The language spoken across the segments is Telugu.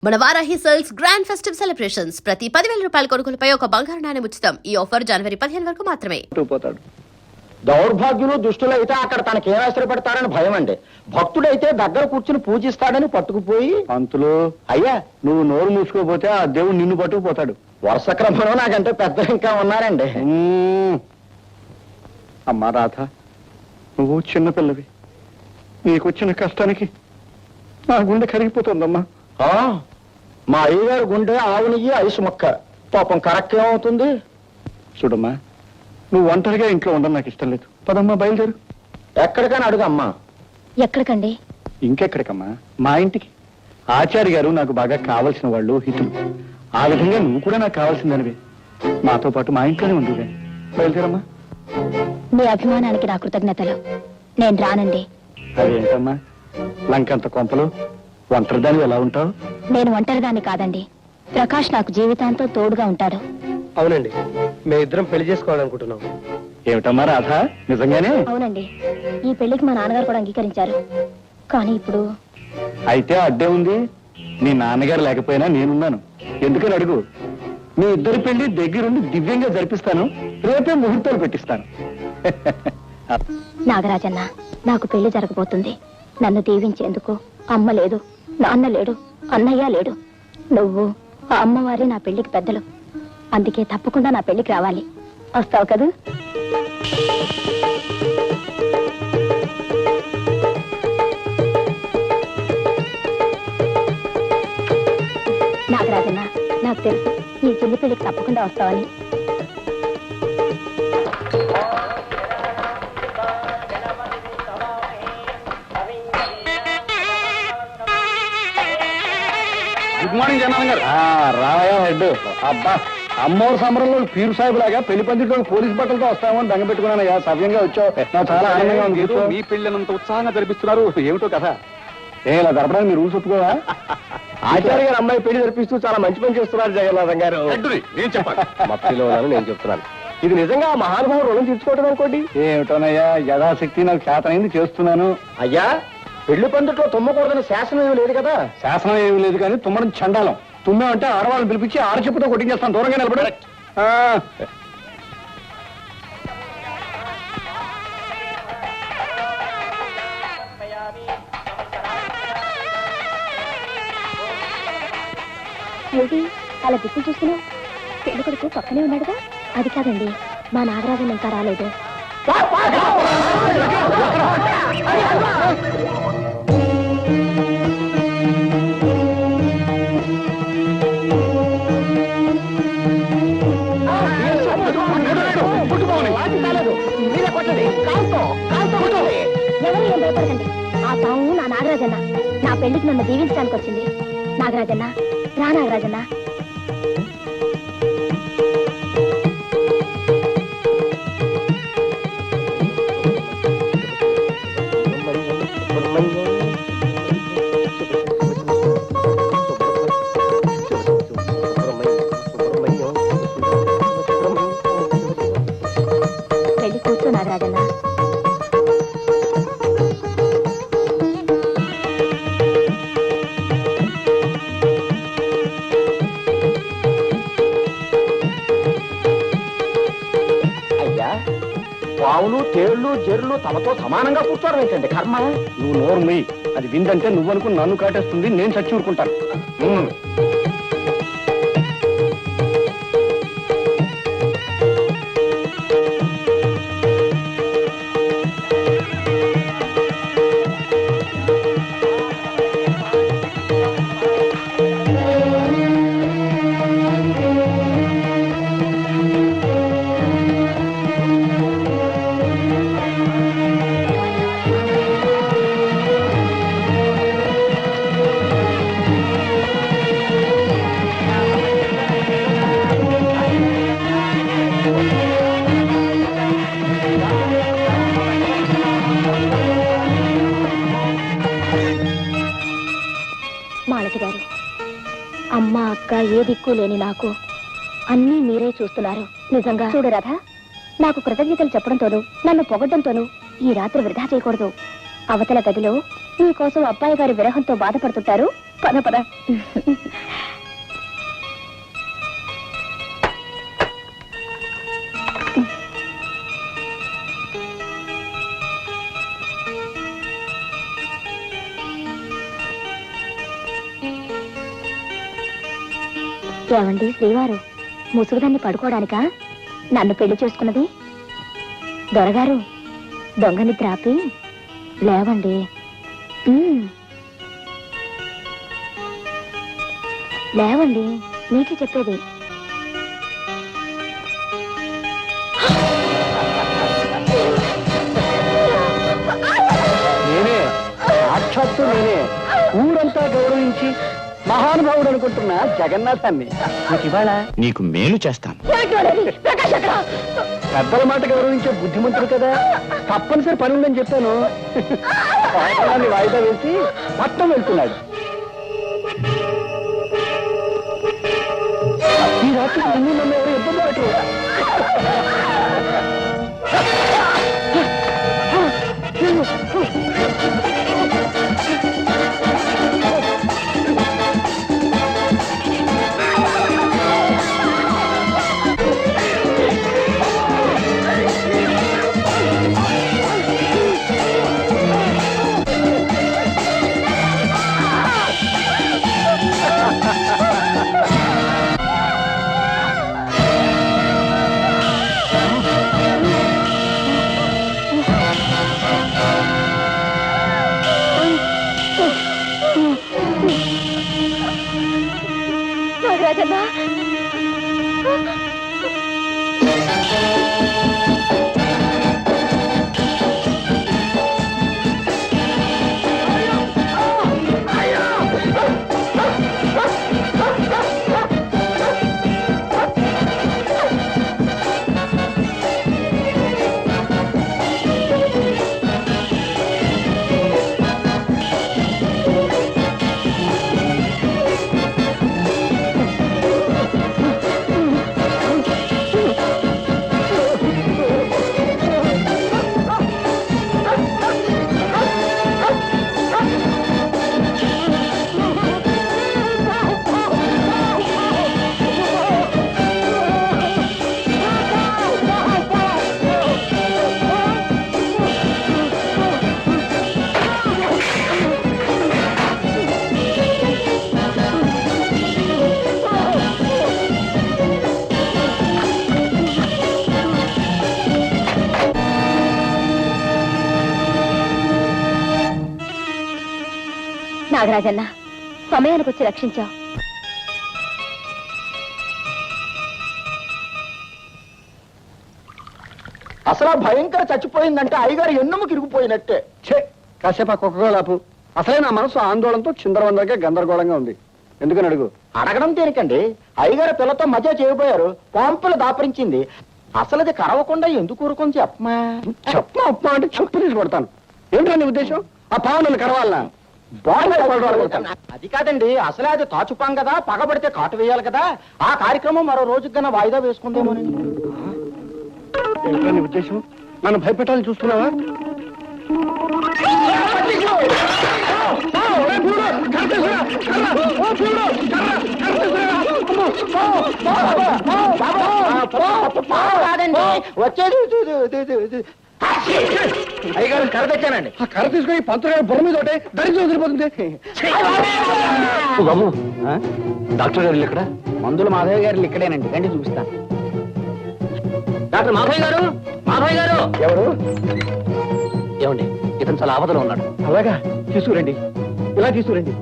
మన Varahi sales grand festive celebrations ప్రతి 10,000 రూపాయల కొనుగోలుపై ఒక బంగారు నాణెం ఉచితం. ఈ ఆఫర్ జనవరి 15 వరకు మాత్రమే. దౌర్భాగ్యులు దుష్టులైతే అక్కడ తనకేం ఆశ్రయపడతారని భయం అండి. భక్తుడైతే దగ్గర కూర్చుని పూజిస్తాడని పట్టుకుపోయి, పంతులు అయ్యా నువ్వు నోరు మూసుకోపోతే ఆ దేవుడు నిన్ను పట్టుకుపోతాడు. వరుస క్రమంలో నాకంటే పెద్ద ఇంకా ఉన్నారండి. అమ్మా రాధ, నువ్వు చిన్నపిల్లవి, నీకొచ్చిన కష్టానికి నా గుండె కరిగిపోతుందమ్మా. మా అయ్యగారు గుండె ఆవు నెయ్యి ఐసు మొక్క, పాపం కరెక్ట్ ఏమవుతుంది. చూడమ్మా, నువ్వు ఒంటరిగా ఇంట్లో ఉండడం నాకు ఇష్టం లేదు. పదమ్మా బయలుదేరు. ఎక్కడికైనా అడుగమ్మా. ఎక్కడికండి? ఇంకెక్కడికమ్మా, మా ఇంటికి. ఆచార్య గారు నాకు బాగా కావలసిన వాళ్ళు, హితులు. ఆ విధంగా నువ్వు కూడా నాకు కావాల్సిందనివే. మాతో పాటు మా ఇంట్లోనే ఉండు. బయలుదేరమ్మా. మీ అభిమానానికి నా కృతజ్ఞతలు. నేను రానండి. అదేంటమ్మా లంకంత కొంపలు, ఒంటరిదాన్ని ఎలా ఉంటావు? నేను ఒంటరిదాన్ని కాదండి. ప్రకాష్ నాకు జీవితాంతో తోడుగా ఉంటాడు. అవునండి, మేమిద్దరం పెళ్లి చేసుకోవాలనుకుంటున్నాం. ఏమిటమ్మా రాధ, నిజంగానే? అవునండి, ఈ పెళ్లికి మా నాన్నగారు కూడా అంగీకరించారు. కానీ ఇప్పుడు అయితే అడ్డే ఉంది. నీ నాన్నగారు లేకపోయినా నేనున్నాను. ఎందుకని అడుగు. మీ ఇద్దరి పెళ్లి దగ్గరుండి దివ్యంగా జరిపిస్తాను. రేపే ముహూర్తాలు పెట్టిస్తాను. నాగరాజన్న, నాకు పెళ్లి జరగబోతుంది. నన్ను దీవించేందుకు అమ్మ లేదు, నాన్న లేడు, అన్నయ్య లేడు. నువ్వు ఆ అమ్మవారే నా పెళ్లికి పెద్దలు. అందుకే తప్పకుండా నా పెళ్లికి రావాలి. వస్తావు కదూ? నాగరాజన్న, నాకు తెలుసు ఈ చెల్లి పెళ్లికి తప్పకుండా వస్తావని. గుడ్ మార్నింగ్ జనార్దన్ గారు. రావయ్యా హెడ్. అబ్బా, అమ్మోరు సంబరంలో పీరు సాహిబ్ లాగా పెళ్లి పందిట్లో పోలీస్ బట్టలతో వస్తామని దంగ పెట్టుకున్నానయ్యా. సవ్యంగా వచ్చావు. నాకు చాలా ఆనందంగా ఉంది. మీ పెళ్లినంత ఉత్సాహంగా జరిపిస్తున్నారు, ఏమిటో కదా. ఇలా జరపడానికి మీరు రూల్స్ ఒప్పుకోవా? ఆచార్య గారు అమ్మాయి పెళ్లి జరిపిస్తూ చాలా మంచి పని చేస్తున్నారు జగన్నాథం గారు. నేను చెప్పాలి, మత్తిలో ఉన్నాను, నేను చెప్తున్నాను. ఇది నిజంగా మహానుభావం రుణం తీర్చుకోవటం అనుకోండి. ఏమిటోనయ్యా, యథాశక్తి నాకు చేతనైంది చేస్తున్నాను. అయ్యా, పెళ్లి పందిట్లో తుమ్మకూడదని శాసనం ఏమి లేదు కదా? శాసనం ఏమి లేదు కానీ తుమ్మడం చండాలం. తుమ్మామంటే ఆడవాళ్ళని పిలిపించి ఆడచెప్పుతో కొట్టించేస్తాను. దూరంగా నిలబడ. ఏంటి అలా దిక్కులు చూస్తున్నావు? పెళ్లి కొడుకు పక్కనే ఉన్నాడుగా. అది కాదండి, మా నాగరాజన్ ఇంకా రాలేదు. ఎవరు ఏం భయపడకండి. ఆ తాము నా నాగరాజన్న. నా పెళ్లికి నన్ను దీవించడానికి వచ్చింది. నాగరాజన్న, రా నాగరాజన్న. పెళ్లి కూర్చో నాగరాజన్న. పావులు, తేళ్లు, జెర్లు తమతో సమానంగా కూర్చోవడం ఏంటంటే కర్మ. నువ్వు నోరు మొయ్యి. అది విందంటే నువ్వు అనుకుని నన్ను కాటేస్తుంది, నేను చచ్చి ఊరుకుంటాను. మాలతి గారు, అమ్మ అక్క ఏ దిక్కు లేని నాకు అన్నీ మీరే చూస్తున్నారు. నిజంగా చూడు రాధా, నాకు కృతజ్ఞతలు చెప్పడంతోనూ నన్ను పొగడ్డంతోనూ ఈ రాత్రి వృధా చేయకూడదు. అవతల గదిలో మీకోసం అబ్బాయి గారి విరహంతో బాధపడుతుంటారు. పద పద. ఏమండి శ్రీవారు, ముసుగుదాన్ని పడుకోవడానికా నన్ను పెళ్లి చేసుకున్నది? దొరగారు, దొంగని త్రాపి లేవండి. లేవండి, నీకే చెప్పేది. నేనే, సాక్షాత్తు నేనే, ఊరంతా గౌరవించి మహానుభావుడు అనుకుంటున్న జగన్నాథాన్ని నీకు ఇవాళ నీకు మేలు చేస్తాను. పెద్దల మాట గౌరవించే బుద్ధిమంతుడు కదా, తప్పనిసరి పని ఉందని చెప్పాను. వాయిదాన్ని వాయిదా వేసి పట్నం వెళ్తున్నాడు. ఈ రాత్రి నన్ను ఎవరు ఇబ్బంది పెట్టరు. నాగరాజన్నా, నాగరాజన్న, సమయానికి వచ్చి రక్షించావు. అసలు భయంకర చచ్చిపోయిందంటే అయ్యగారు ఎన్నుముకి ఇరిగిపోయినట్టే. ఛే, కాసేపు ఆ కుక్కగోలాపు. అసలే నా మనసు ఆందోళనతో చిందరవందరగా గందరగోళంగా ఉంది. ఎందుకని అడుగు. అడగడం దేనికండి, అయ్యగారు పిల్లతో మధ్య చేయబోయారు, పంపులు దాపరించింది. అసలు అది కరవకుండా ఎందుకు ఊరుకొని చెప్పమా. చెప్పమా అంటే చెప్పు తీసి కొడతాను. ఏంటో నీ ఉద్దేశం? ఆ పావులను కరవాలనా? అది కాదండి, అసలే అది తాచుపాం కదా, పగబడితే కాటు వేయాలి కదా. ఆ కార్యక్రమం మరో రోజుకి కన్నా వాయిదా వేసుకుందామని. ఏంటో నీ ఉద్దేశం? నన్ను భయపెట్టాలని చూస్తున్నావా? వచ్చేది అయ్యగారు కర్ర తెచ్చానండి. ఆ కర్ర తీసుకుని పంతులు గారి బొమ్మ మీద ఒకటే దరిద్రం వదిలిపోతుంది. బాబు, డాక్టర్ గారు ఇక్కడ? మందులు మాధవ్ గారు ఇక్కడేనండి, రండి చూపిస్తాను. డాక్టర్ మాధవ్ గారు, మాధవ్ గారు. ఎవరు? ఏమండి, ఇతను చాలా ఆపదలో ఉన్నాడు. అలాగా, తీసుకురండి. ఇలా తీసుకురండి.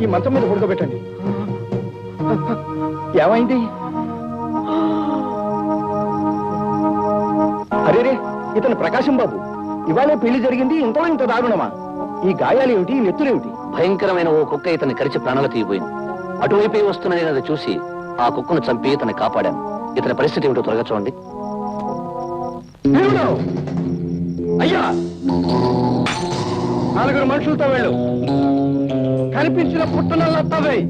ఈ మంచం మీద పడుకోబెట్టండి. ఏమైంది? అరేరే, ఇతను ప్రకాశం బాబు. ఇవాళే పెళ్లి జరిగింది, ఇంతలో ఇంత దారుణమా? ఈ గాయాలు ఏమిటి, ఈ నెత్తులేమిటి? భయంకరమైన ఓ కుక్క ఇతన్ని కరిచి ప్రాణాలు తీయబోయింది. అటువైపే వస్తున్నది అది చూసి ఆ కుక్కను చంపి ఇతన్ని కాపాడాను. ఇతని పరిస్థితి ఏమిటో త్వరగా చూడండి. అయ్యా, 4 మనుషులతో వెళ్ళు. కనిపించిన పుట్టనల్లా తవ్వేయి,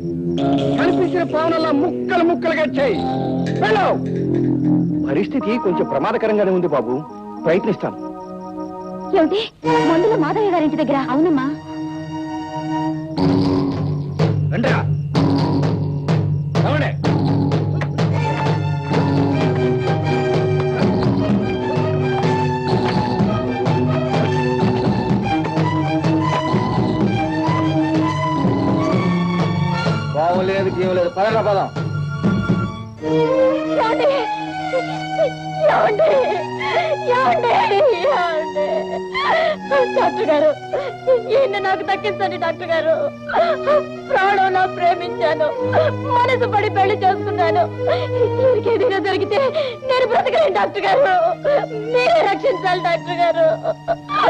కనిపించిన పావునల్లా ముక్కలు ముక్కలుగా చేయి. వెళ్ళు. పరిస్థితి కొంచెం ప్రమాదకరంగానే ఉంది బాబు, ప్రయత్నిస్తాను. ఏమిటి, మందులు మాధయ్య గారింటి దగ్గర? అవునమ్మా. రండిరా రావండి. బాగులేదు గీవలేదు పదరా పదం. డాక్టర్ గారు ఈయన నాకు దక్కించండి డాక్టర్ గారు. ప్రాణంలో ప్రేమించాను, మనసు పడి పెళ్లి చేసుకున్నాను. ఏదైనా దొరికితే నేను బ్రతకలేను డాక్టర్ గారు, మీరే రక్షించాలి డాక్టర్ గారు.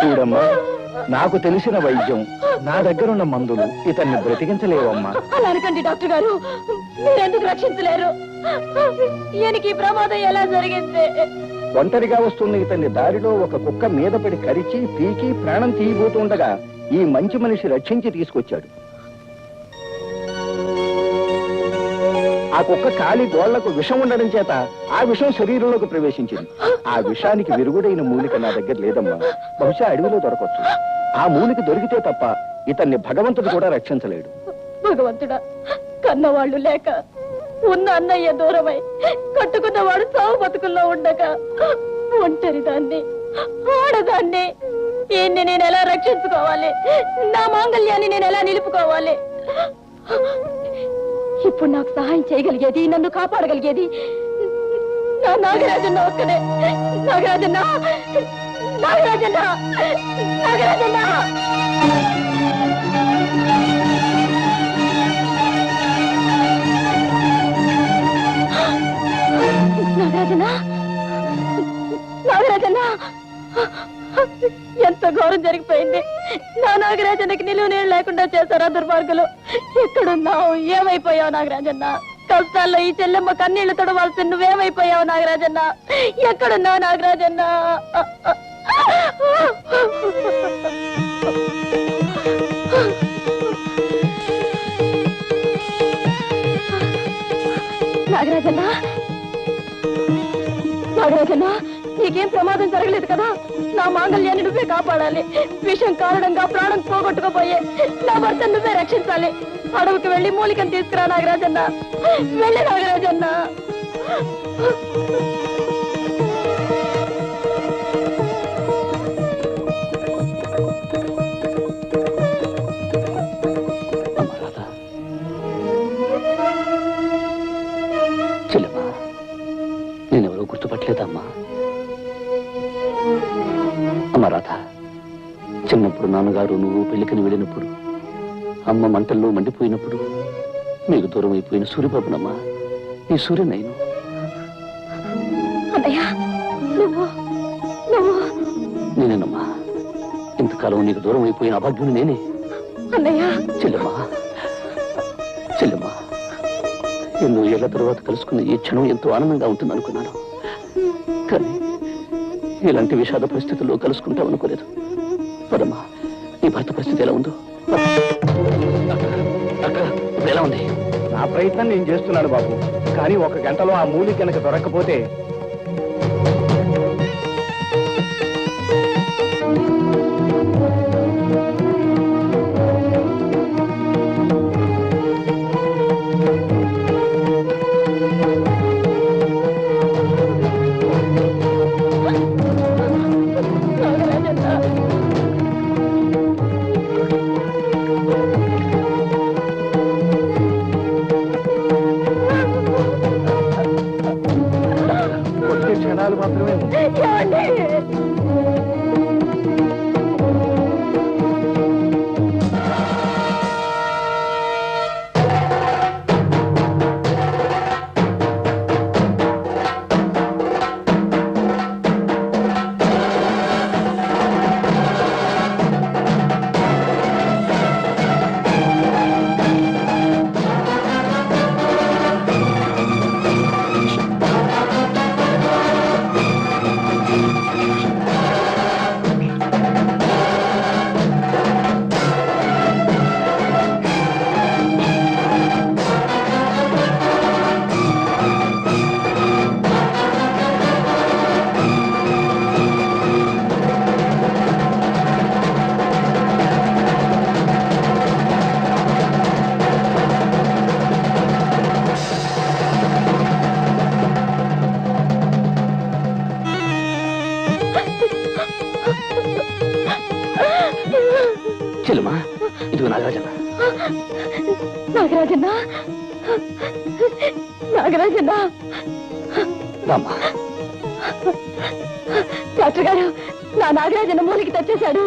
చూడమ్మా, నాకు తెలిసిన వైద్యం, నా దగ్గరున్న మందులు ఇతన్ని బ్రతికించలేవమ్మా. అలా అనకండి డాక్టర్ గారు, మీరెందుకు రక్షించలేరు? ఈయనకి ఈ ప్రమాదం ఎలా జరిగింది? ఒంటరిగా వస్తున్న ఇతన్ని దారిలో ఒక కుక్క మీద పడి కరిచి పీకి ప్రాణం తీయబోతుండగా ఈ మంచి మనిషి రక్షించి తీసుకొచ్చాడు. ఆ కుక్క కాలి గోళ్లకు విషం ఉండడం చేత ఆ విషం శరీరంలోకి ప్రవేశించింది. ఆ విషానికి విరుగుడైన మూలిక నా దగ్గర లేదమ్మా. బహుశా అడవిలో దొరకచ్చు. ఆ మూలిక దొరికితే తప్ప ఇతన్ని భగవంతుడు కూడా రక్షించలేడు. భగవంతుడా, కన్నవాళ్ళు లేక, ఉన్న అన్నయ్య దూరమై, కట్టుకున్నవాడు సావు బతుకుల్లో ఉండగా, ఒంటరి దాన్ని, ఆడదాన్ని, ఈయన్ని నేను ఎలా రక్షించుకోవాలి? నా మాంగళ్యాన్ని నేను ఎలా నిలుపుకోవాలి? ఇప్పుడు నాకు సహాయం చేయగలిగేది, నన్ను కాపాడగలిగేది నా నాగరాజన్న ఒక్కడే. నాగరాజన్న, నాగరాజన్న, నాగరాజన్న. నాగరాజన్న, నాగరాజన్న, ఎంత ఘోరం జరిగిపోయింది. నా నాగరాజన్నకి నిలువ నీళ్ళు లేకుండా చేశారా దుర్మార్గులు? ఎక్కడున్నావు? ఏమైపోయావు నాగరాజన్న? కష్టాల్లో ఈ చెల్లెమ్మ కన్నీళ్లు తొడవాల్సి నువ్వేమైపోయావు నాగరాజన్న? ఎక్కడున్నావు నాగరాజన్న? నాగరాజన్న, నాగరాజన్న, నీకేం ప్రమాదం జరగలేదు కదా? నా మాంగళ్యాన్ని నువ్వే కాపాడాలి. విషం కారణంగా ప్రాణం పోగొట్టుకోపోయే నా భర్త నువ్వే రక్షించాలి. అడవికి వెళ్ళి మూలికను తీసుకురా నాగరాజన్న. వెళ్ళి నాగరాజన్న. చెల్లెమ్మా, నేనెవరో గుర్తుపట్టలేదమ్మా. అమ్మ రాధ, చిన్నప్పుడు నాన్నగారు నువ్వు పెళ్లికని వెళ్ళినప్పుడు, అమ్మ మంటల్లో మండిపోయినప్పుడు మీకు దూరం అయిపోయిన సూర్యబాబునమ్మా, నీ సూర్యనైను. నేనేనమ్మా, ఇంతకాలం నీకు దూరం అయిపోయిన అభాగ్యుని నేనే. చెల్లెమ్మా, చెల్లెమ్మా, ఎన్నో ఏళ్ల తర్వాత కలుసుకున్న ఈ క్షణం ఎంతో ఆనందంగా ఉంటుంది అనుకున్నాను. కానీ ఇలాంటి విషాద పరిస్థితుల్లో కలుసుకుంటాం అనుకోలేదు. పదమ్మా, నీ భర్త పరిస్థితి ఎలా ఉందో. ఇప్పుడు ఎలా ఉంది? నా ప్రయత్నం నేను చేస్తున్నాను బాబు. కానీ 1 గంటలో ఆ మూలిక కనుక దొరక్కపోతే చెల్లెమ్మా ఇదిగో నాగరాజన్న. నాగరాజన్న నాగరాజన్న రామ్మా. డాక్టర్ గారు నా నాగరాజన్న మూలికి తెచ్చేశాడు.